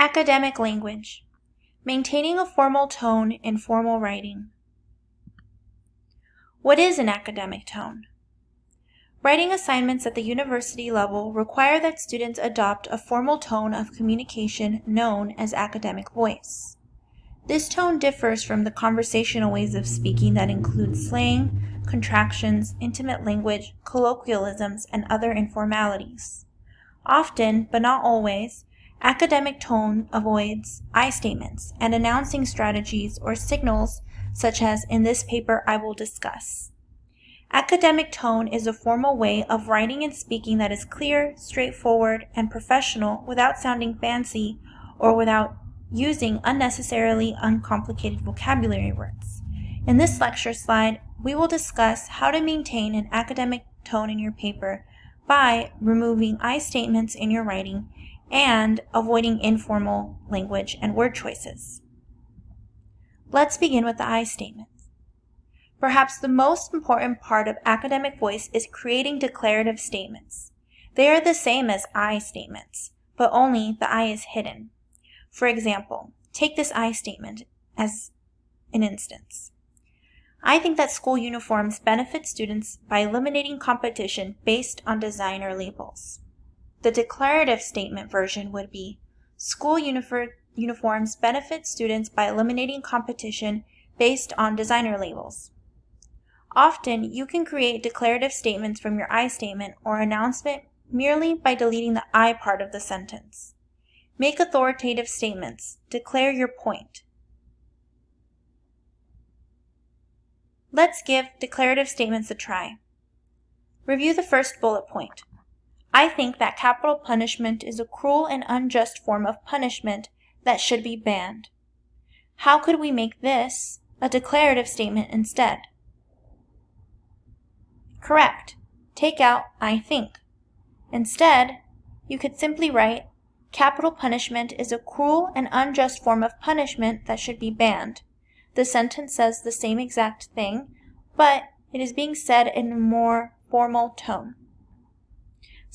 Academic language. Maintaining a formal tone in formal writing. What is an academic tone? Writing assignments at the university level require that students adopt a formal tone of communication known as academic voice. This tone differs from the conversational ways of speaking that include slang, contractions, intimate language, colloquialisms, and other informalities. Often, but not always, academic tone avoids I statements and announcing strategies or signals such as in this paper I will discuss. Academic tone is a formal way of writing and speaking that is clear, straightforward, and professional without sounding fancy or without using unnecessarily uncomplicated vocabulary words. In this lecture slide, we will discuss how to maintain an academic tone in your paper by removing I statements in your writing and avoiding informal language and word choices. Let's begin with the I statements. Perhaps the most important part of academic voice is creating declarative statements. They are the same as I statements, but only the I is hidden. For example, take this I statement as an instance. I think that school uniforms benefit students by eliminating competition based on designer labels. The declarative statement version would be, school uniforms benefit students by eliminating competition based on designer labels. Often, you can create declarative statements from your I statement or announcement merely by deleting the I part of the sentence. Make authoritative statements. Declare your point. Let's give declarative statements a try. Review the first bullet point. I think that capital punishment is a cruel and unjust form of punishment that should be banned. How could we make this a declarative statement instead? Correct. Take out I think. Instead, you could simply write, capital punishment is a cruel and unjust form of punishment that should be banned. The sentence says the same exact thing, but it is being said in a more formal tone.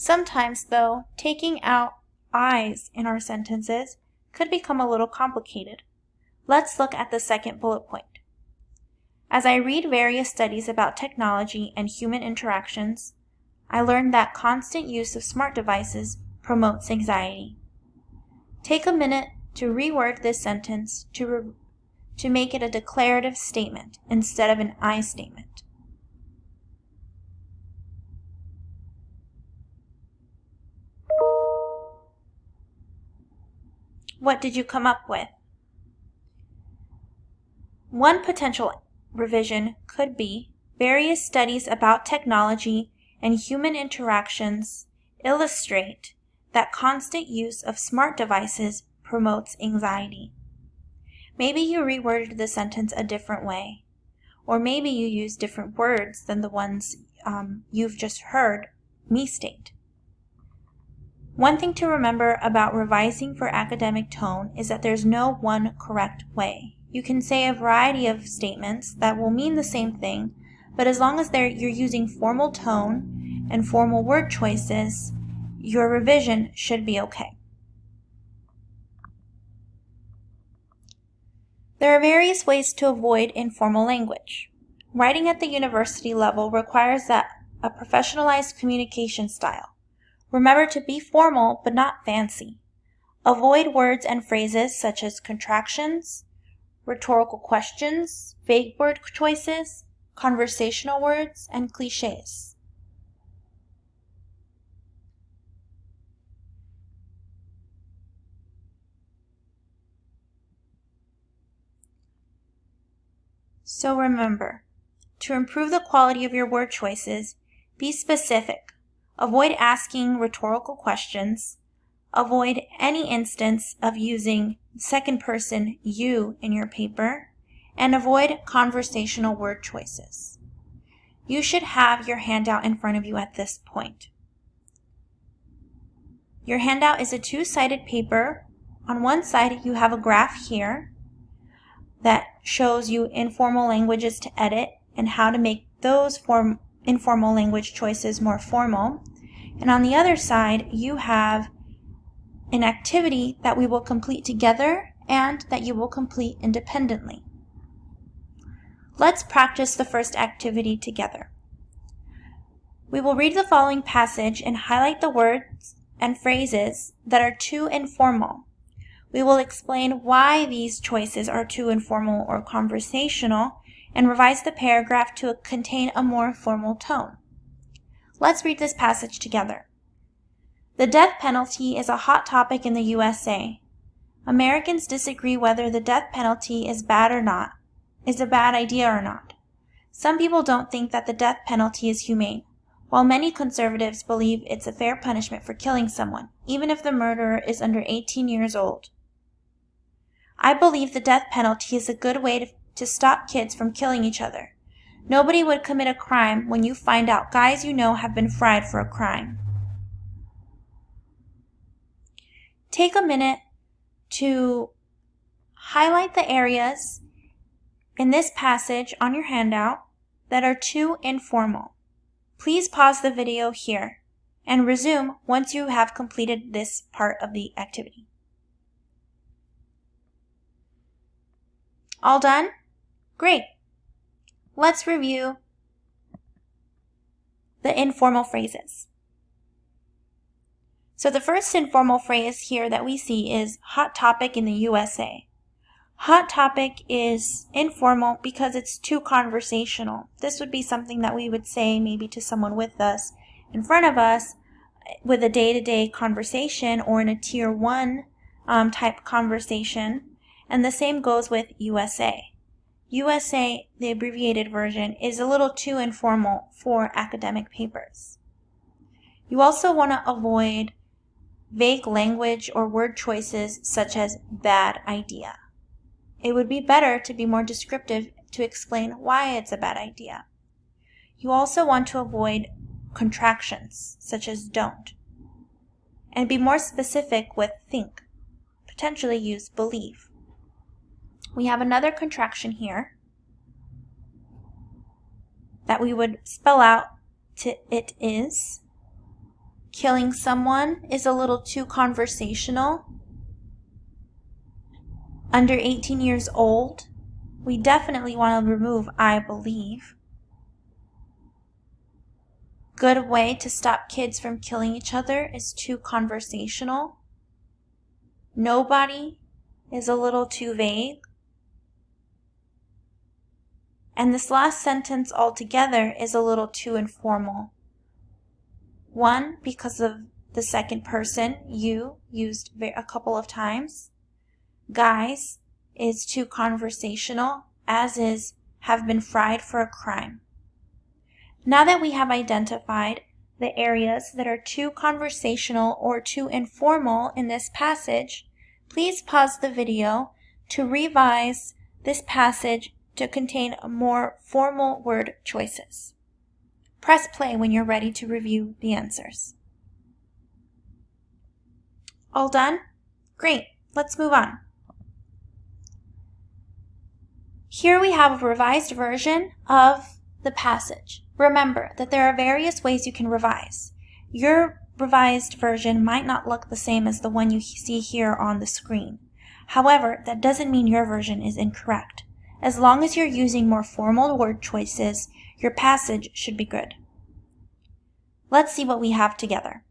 Sometimes, though, taking out I's in our sentences could become a little complicated. Let's look at the second bullet point. As I read various studies about technology and human interactions, I learned that constant use of smart devices promotes anxiety. Take a minute to reword this sentence to make it a declarative statement instead of an I statement. What did you come up with? One potential revision could be, various studies about technology and human interactions illustrate that constant use of smart devices promotes anxiety. Maybe you reworded the sentence a different way, or maybe you used different words than the ones you've just heard me state. One thing to remember about revising for academic tone is that there's no one correct way. You can say a variety of statements that will mean the same thing, but as long as you're using formal tone and formal word choices, your revision should be okay. There are various ways to avoid informal language. Writing at the university level requires a professionalized communication style. Remember to be formal but not fancy. Avoid words and phrases such as contractions, rhetorical questions, vague word choices, conversational words, and cliches. So remember, to improve the quality of your word choices, be specific. Avoid asking rhetorical questions. Avoid any instance of using second person you in your paper. And avoid conversational word choices. You should have your handout in front of you at this point. Your handout is a two-sided paper. On one side, you have a graph here that shows you informal languages to edit and how to make those informal language choices more formal. And on the other side, you have an activity that we will complete together and that you will complete independently. Let's practice the first activity together. We will read the following passage and highlight the words and phrases that are too informal. We will explain why these choices are too informal or conversational and revise the paragraph to contain a more formal tone. Let's read this passage together. The death penalty is a hot topic in the USA. Americans disagree whether the death penalty is a bad idea or not. Some people don't think that the death penalty is humane, while many conservatives believe it's a fair punishment for killing someone, even if the murderer is under 18 years old. I believe the death penalty is a good way to stop kids from killing each other. Nobody would commit a crime when you find out guys you know have been fried for a crime. Take a minute to highlight the areas in this passage on your handout that are too informal. Please pause the video here and resume once you have completed this part of the activity. All done? Great. Let's review the informal phrases. So the first informal phrase here that we see is hot topic in the USA. Hot topic is informal because it's too conversational. This would be something that we would say maybe to someone with us, in front of us, with a day-to-day conversation or in a tier 1 type conversation. And the same goes with USA. USA, the abbreviated version, is a little too informal for academic papers. You also want to avoid vague language or word choices such as bad idea. It would be better to be more descriptive to explain why it's a bad idea. You also want to avoid contractions such as don't, and be more specific with think. Potentially use believe. We have another contraction here that we would spell out it is. Killing someone is a little too conversational. Under 18 years old, we definitely want to remove I believe. Good way to stop kids from killing each other is too conversational. Nobody is a little too vague. And this last sentence altogether is a little too informal. One, because of the second person, you, used a couple of times. Guys is too conversational, as is have been fried for a crime. Now that we have identified the areas that are too conversational or too informal in this passage, please pause the video to revise this passage to contain more formal word choices. Press play when you're ready to review the answers. All done? Great. Let's move on. Here we have a revised version of the passage. Remember that there are various ways you can revise. Your revised version might not look the same as the one you see here on the screen. However, that doesn't mean your version is incorrect. As long as you're using more formal word choices, your passage should be good. Let's see what we have together.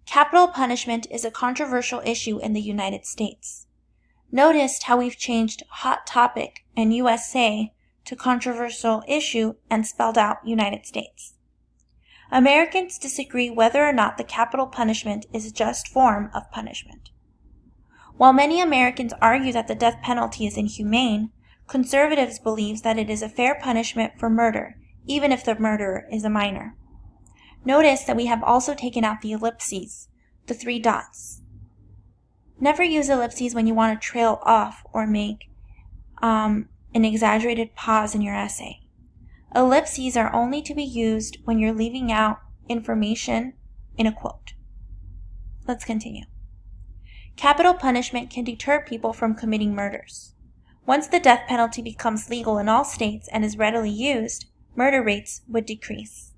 Capital punishment is a controversial issue in the United States. Notice how we've changed hot topic and USA to controversial issue and spelled out United States. Americans disagree whether or not the capital punishment is a just form of punishment. While many Americans argue that the death penalty is inhumane, conservatives believe that it is a fair punishment for murder, even if the murderer is a minor. Notice that we have also taken out the ellipses, the 3 dots. Never use ellipses when you want to trail off or make an exaggerated pause in your essay. Ellipses are only to be used when you're leaving out information in a quote. Let's continue. Capital punishment can deter people from committing murders. Once the death penalty becomes legal in all states and is readily used, murder rates would decrease.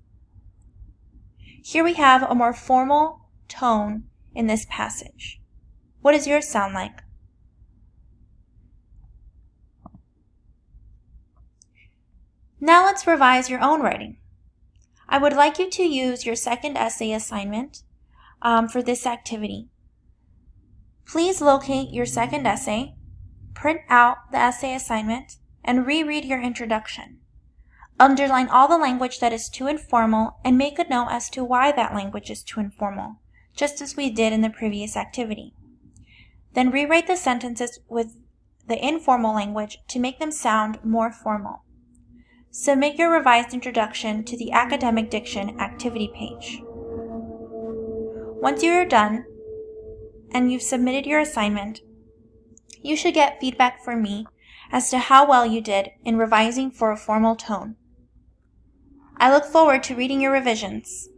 Here we have a more formal tone in this passage. What does yours sound like? Now let's revise your own writing. I would like you to use your second essay assignment for this activity. Please locate your second essay, print out the essay assignment, and reread your introduction. Underline all the language that is too informal and make a note as to why that language is too informal, just as we did in the previous activity. Then rewrite the sentences with the informal language to make them sound more formal. Submit your revised introduction to the Academic Diction activity page. Once you are done and you've submitted your assignment, you should get feedback from me as to how well you did in revising for a formal tone. I look forward to reading your revisions.